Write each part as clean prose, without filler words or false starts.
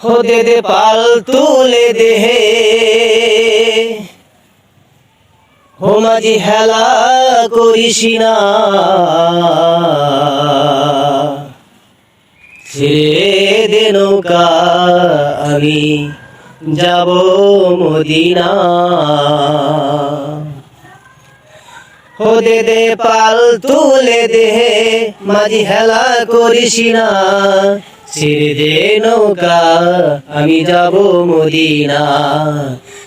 हो दे दे पाल तुले दे हो माझी हेला करिस ना ছেড়ে দে নৌকা আমি যাব মদিনা हो दे दे पाल तुले दे माझी हेला करिस ना ছেড়ে দে নৌকা আমি যাব মদিনা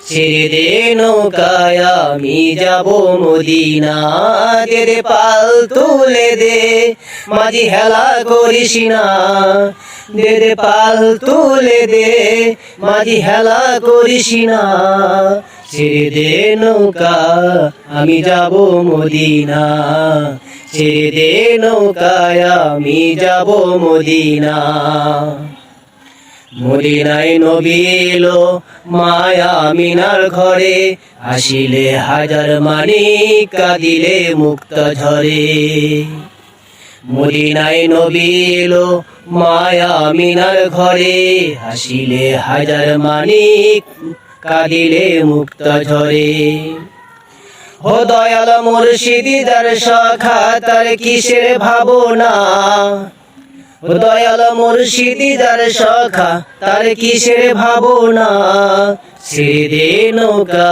ছেড়ে দে নৌকায় আমি যাব মদিনা দে দে পাল তুলে দে মাঝি হেলা করিস না দে দে পাল তুলে দে মাঝি হেলা করিস না ছেড়ে দে নৌকা আমি যাব মদিনা ছেড়ে দে নৌকায় আমি যাব মদিনা মদিনায় নবী এলো মায়া আমিনার ঘরে আসিলে হাজার মানিক কাঁদিলে মুক্ত ঝরে মদিনায় নবী এলো মায়া আমিনার ঘরে আসিলে হাজার মানিক কাঁদিলে মুক্ত ঝরে हो दयाल मुर्शिदी दर शाखा तार किसेर भावना हो दयाल मुर्शिदी दर शाखा तार किसेर भावना ছেড়ে দে নৌকা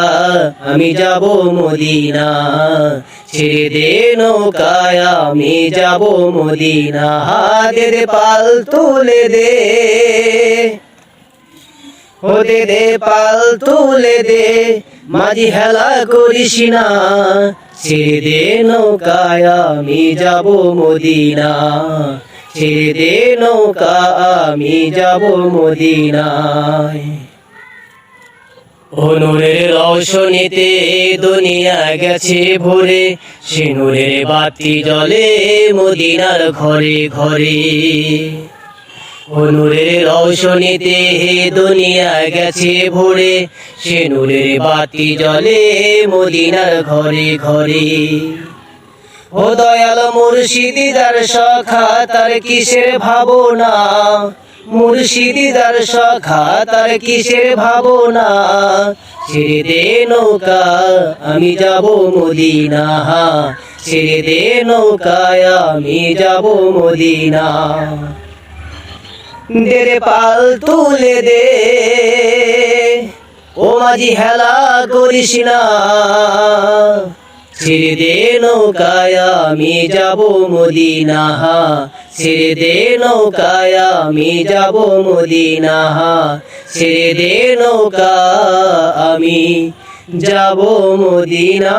আমি যাব মদিনা ছেড়ে দে নৌকায় আমি যাব মদিনা দে দে পাল তুলে দে हो दे दे पाल तुले दे माझी हेला करिस ना ছেড়ে দে নৌকায় আমি যাব মদিনা ছেড়ে দে নৌকা আমি যাব মদিনায় ও নূরের রওশনীতে দুনিয়া গেছে ভরে সে নূরের বাতি জ্বলে মদিনার ঘরে ঘরে ও নূরের রওশনীতে দুনিয়া গেছে ভরে সে নূরের বাতি জ্বলে মদিনার ঘরে ঘরে ও দয়াল মুর্শিদি দার শাখা তার কিসের ভাবনা মুর্শিদি দার শাখা তার কিসের ভাবনা ছেড়ে দে নৌকা আমি যাব মদিনা ছেড়ে দে নৌকায় আমি যাব মদিনা দে দে পাল তুলে দে ও মাঝি হেলা করিস না ছেড়ে দে নৌকায় আমি যাব মদিনা ছেড়ে দে নৌকায় আমি যাব মদিনা ছেড়ে দে নৌকা আমি যাব মদিনা।